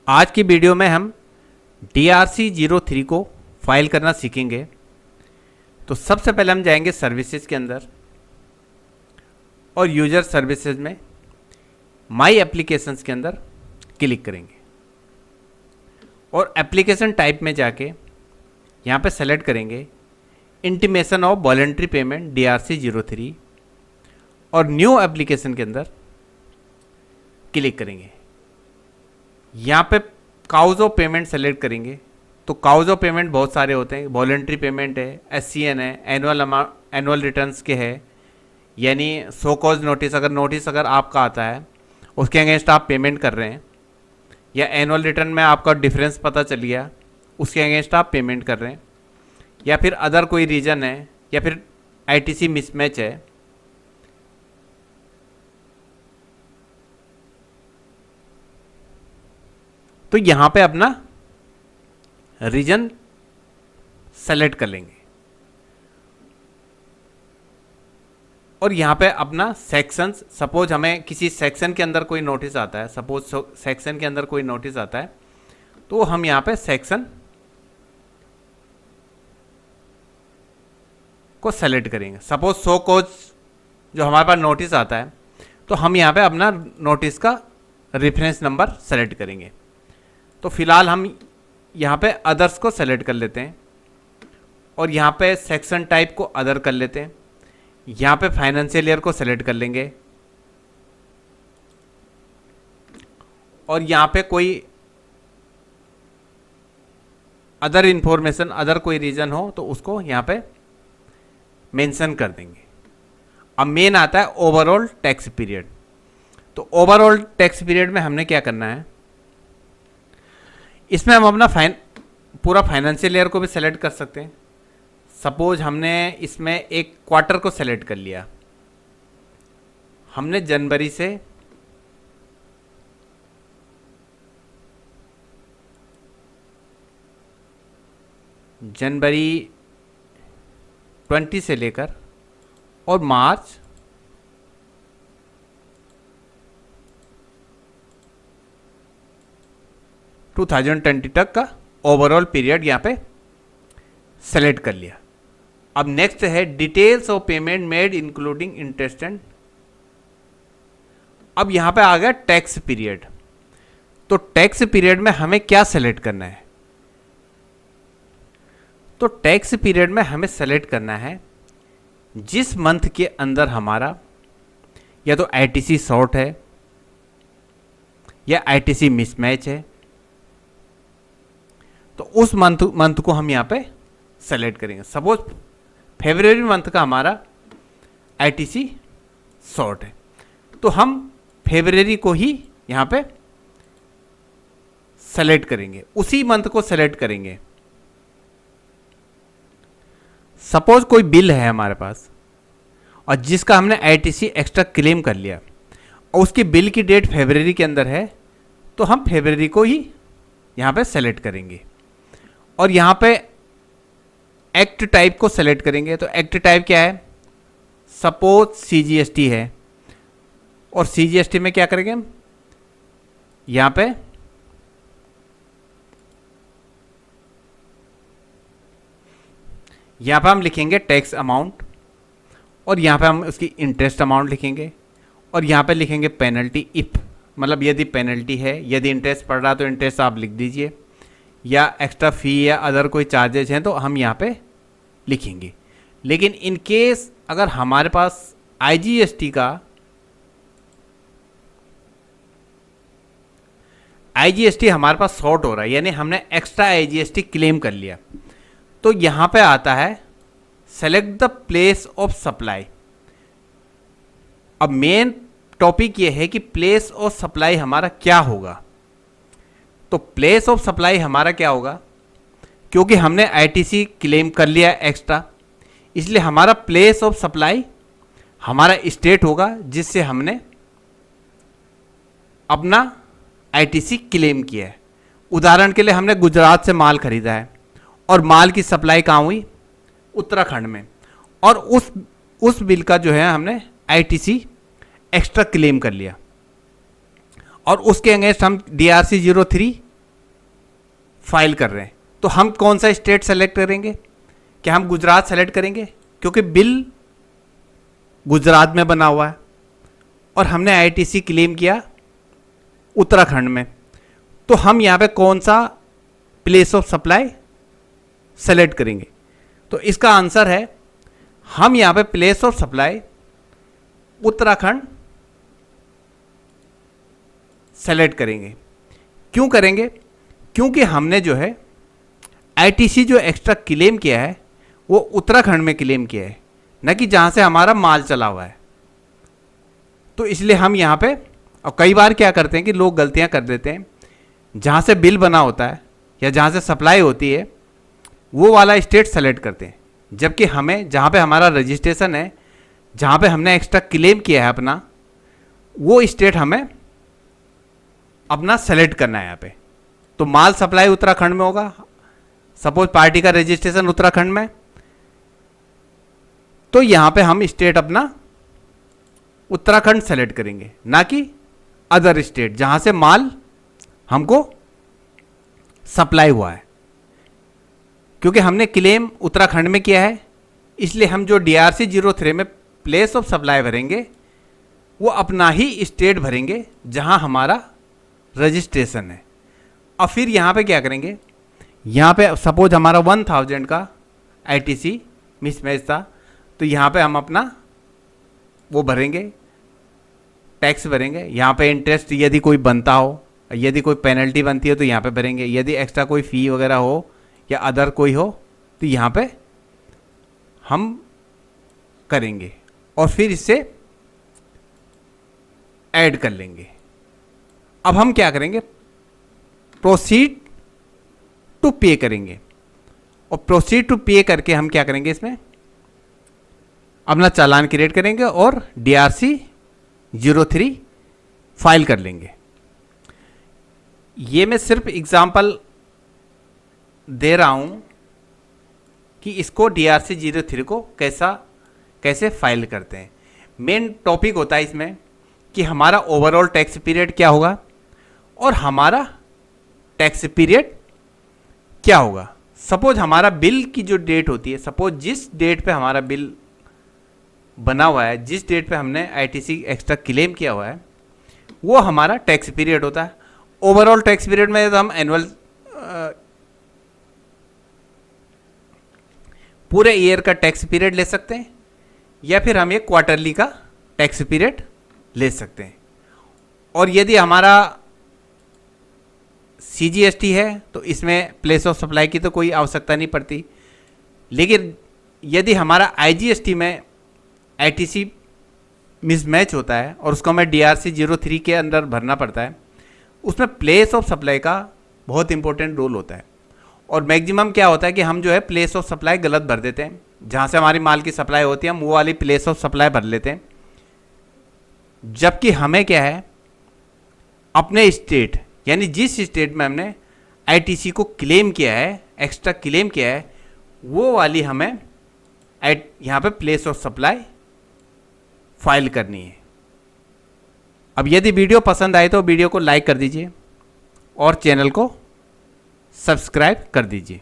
आज की वीडियो में हम DRC-03 को फाइल करना सीखेंगे। तो सबसे पहले हम जाएंगे सर्विसेज के अंदर और यूज़र सर्विसेज में माई एप्लीकेशंस के अंदर क्लिक करेंगे और एप्लीकेशन टाइप में जाके यहाँ पे सेलेक्ट करेंगे intimation of voluntary payment DRC-03 और न्यू एप्लीकेशन के अंदर क्लिक करेंगे। यहाँ पे काउज ऑफ पेमेंट सेलेक्ट करेंगे। तो काउज ऑफ पेमेंट बहुत सारे होते हैं, वॉलंटरी पेमेंट है, SCN है, एनुअल रिटर्न्स के है, यानी सो कॉज नोटिस, अगर नोटिस आपका आता है उसके अगेंस्ट आप पेमेंट कर रहे हैं, या एनुअल रिटर्न में आपका डिफरेंस पता चल गया उसके अगेंस्ट आप पेमेंट कर रहे हैं, या फिर अदर कोई रीज़न है, या फिर ITC मिसमैच है। तो यहाँ पे अपना रीजन सेलेक्ट कर लेंगे और यहाँ पे अपना सेक्शन, सपोज हमें किसी सेक्शन के अंदर कोई नोटिस आता है, सपोज सेक्शन के अंदर कोई नोटिस आता है तो हम यहाँ पे सेक्शन को सेलेक्ट करेंगे। सपोज सो कॉज जो हमारे पास नोटिस आता है तो हम यहाँ पे अपना नोटिस का रेफरेंस नंबर सेलेक्ट करेंगे। तो फिलहाल हम यहाँ पे अदर्स को सेलेक्ट कर लेते हैं और यहाँ पे सेक्शन टाइप को अदर कर लेते हैं। यहाँ पे फाइनेंशियल ईयर को सेलेक्ट कर लेंगे और यहाँ पे कोई अदर इंफॉर्मेशन, अदर कोई रीजन हो तो उसको यहाँ पे मेंशन कर देंगे। अब मेन आता है ओवरऑल टैक्स पीरियड। तो ओवरऑल टैक्स पीरियड में हमने क्या करना है, इसमें हम अपना पूरा फाइनेंशियल ईयर को भी सेलेक्ट कर सकते हैं। सपोज हमने इसमें एक क्वार्टर को सेलेक्ट कर लिया, हमने जनवरी से जनवरी 20 से लेकर और मार्च 2020 तक का ओवरऑल पीरियड यहाँ पे सेलेक्ट कर लिया। अब नेक्स्ट है details of payment made including interest and. अब यहाँ पे आ गया टैक्स पीरियड। तो टैक्स पीरियड में हमें क्या सेलेक्ट करना है, तो टैक्स पीरियड में हमें सेलेक्ट करना है जिस मंथ के अंदर हमारा या तो ITC शॉर्ट है या ITC मिसमैच है, तो उस मंथ को हम यहाँ पे सेलेक्ट करेंगे। सपोज फरवरी मंथ का हमारा ITC शॉर्ट है तो हम फरवरी को ही यहाँ पे सेलेक्ट करेंगे, उसी मंथ को सेलेक्ट करेंगे। सपोज कोई बिल है हमारे पास और जिसका हमने ITC एक्स्ट्रा क्लेम कर लिया और उसकी बिल की डेट फरवरी के अंदर है तो हम फरवरी को ही यहाँ पे सेलेक्ट करेंगे और यहाँ पे एक्ट टाइप को सेलेक्ट करेंगे। तो एक्ट टाइप क्या है, सपोज CGST है और CGST में क्या करेंगे हम, यहाँ पे हम लिखेंगे टैक्स अमाउंट और यहाँ पे हम उसकी इंटरेस्ट अमाउंट लिखेंगे और यहाँ पे लिखेंगे पेनल्टी इफ, मतलब यदि पेनल्टी है, यदि इंटरेस्ट पड़ रहा तो इंटरेस्ट आप लिख दीजिए, या एक्स्ट्रा फ़ी या अदर कोई चार्जेज हैं तो हम यहाँ पे लिखेंगे। लेकिन इन केस अगर हमारे पास IGST हमारे पास शॉर्ट हो रहा है, यानी हमने एक्स्ट्रा IGST क्लेम कर लिया, तो यहाँ पे आता है select the place of supply. अब मेन टॉपिक ये है कि प्लेस ऑफ सप्लाई हमारा क्या होगा। तो प्लेस ऑफ सप्लाई हमारा क्या होगा, क्योंकि हमने ITC क्लेम कर लिया एक्स्ट्रा, इसलिए हमारा प्लेस ऑफ सप्लाई हमारा स्टेट होगा जिससे हमने अपना ITC क्लेम किया है। उदाहरण के लिए हमने गुजरात से माल खरीदा है और माल की सप्लाई कहाँ हुई, उत्तराखंड में, और उस बिल का जो है हमने ITC एक्स्ट्रा क्लेम कर लिया और उसके अगेंस्ट हम DRC-03 फाइल कर रहे हैं, तो हम कौन सा स्टेट सेलेक्ट करेंगे? क्या हम गुजरात सेलेक्ट करेंगे? क्योंकि बिल गुजरात में बना हुआ है और हमने आईटीसी क्लेम किया उत्तराखंड में, तो हम यहाँ पे कौन सा प्लेस ऑफ सप्लाई सेलेक्ट करेंगे? तो इसका आंसर है हम यहाँ पे place of supply Uttarakhand select करेंगे। क्यों करेंगे? क्योंकि हमने जो है आईटीसी जो एक्स्ट्रा क्लेम किया है वो उत्तराखंड में क्लेम किया है, न कि जहाँ से हमारा माल चला हुआ है। तो इसलिए हम यहाँ पे, और कई बार क्या करते हैं कि लोग गलतियाँ कर देते हैं, जहाँ से बिल बना होता है या जहाँ से सप्लाई होती है वो वाला स्टेट सेलेक्ट करते हैं, जबकि हमें जहाँ पे हमारा रजिस्ट्रेशन है, जहाँ पे हमने एक्स्ट्रा क्लेम किया है अपना, वो स्टेट हमें अपना सेलेक्ट करना है यहाँ पे। तो माल सप्लाई उत्तराखंड में होगा, सपोज पार्टी का रजिस्ट्रेशन उत्तराखंड में, तो यहाँ पे हम स्टेट अपना उत्तराखंड सेलेक्ट करेंगे, ना कि अदर स्टेट जहाँ से माल हमको सप्लाई हुआ है। क्योंकि हमने क्लेम उत्तराखंड में किया है, इसलिए हम जो DRC 03 में प्लेस ऑफ सप्लाई भरेंगे वो अपना ही स्टेट भरेंगे जहाँ हमारा रजिस्ट्रेशन है। और फिर यहाँ पे क्या करेंगे, यहाँ पे सपोज हमारा 1000 का आईटीसी मिसमैच था, तो यहाँ पे हम अपना वो भरेंगे, टैक्स भरेंगे। यहाँ पे इंटरेस्ट यदि कोई बनता हो, यदि कोई पेनल्टी बनती है तो यहाँ पे भरेंगे, यदि एक्स्ट्रा कोई फ़ी वगैरह हो या अदर कोई हो तो यहाँ पे हम करेंगे और फिर इससे ऐड कर लेंगे। अब हम क्या करेंगे, प्रोसीड टू पे करेंगे, और प्रोसीड टू पे करके हम क्या करेंगे, इसमें अपना चालान क्रिएट करेंगे और DRC 03 फाइल कर लेंगे। ये मैं सिर्फ एग्जांपल दे रहा हूं कि इसको DRC 03 को कैसे फाइल करते हैं। मेन टॉपिक होता है इसमें कि हमारा ओवरऑल टैक्स पीरियड क्या होगा और हमारा टैक्स पीरियड क्या होगा। सपोज हमारा बिल की जो डेट होती है, सपोज जिस डेट पे हमारा बिल बना हुआ है, जिस डेट पे हमने आईटीसी एक्स्ट्रा क्लेम किया हुआ है, वो हमारा टैक्स पीरियड होता है। ओवरऑल टैक्स पीरियड में तो हम एनुअल पूरे ईयर का टैक्स पीरियड ले सकते हैं, या फिर हम एक क्वार्टरली का टैक्स पीरियड ले सकते हैं। और यदि हमारा CGST है तो इसमें प्लेस ऑफ सप्लाई की तो कोई आवश्यकता नहीं पड़ती, लेकिन यदि हमारा IGST में आईटीसी मिसमैच होता है और उसको हमें DRC 03 के अंदर भरना पड़ता है, उसमें प्लेस ऑफ सप्लाई का बहुत इंपॉर्टेंट रोल होता है। और मैक्सिमम क्या होता है कि हम जो है प्लेस ऑफ सप्लाई गलत भर देते हैं, जहाँ से हमारी माल की सप्लाई होती है हम वो वाली प्लेस ऑफ सप्लाई भर लेते हैं, जबकि हमें क्या है, अपने स्टेट यानी जिस स्टेट में हमने आईटीसी को क्लेम किया है, एक्स्ट्रा क्लेम किया है, वो वाली हमें यहाँ पे प्लेस ऑफ सप्लाई फाइल करनी है। अब यदि वीडियो पसंद आए तो वीडियो को लाइक कर दीजिए और चैनल को सब्सक्राइब कर दीजिए।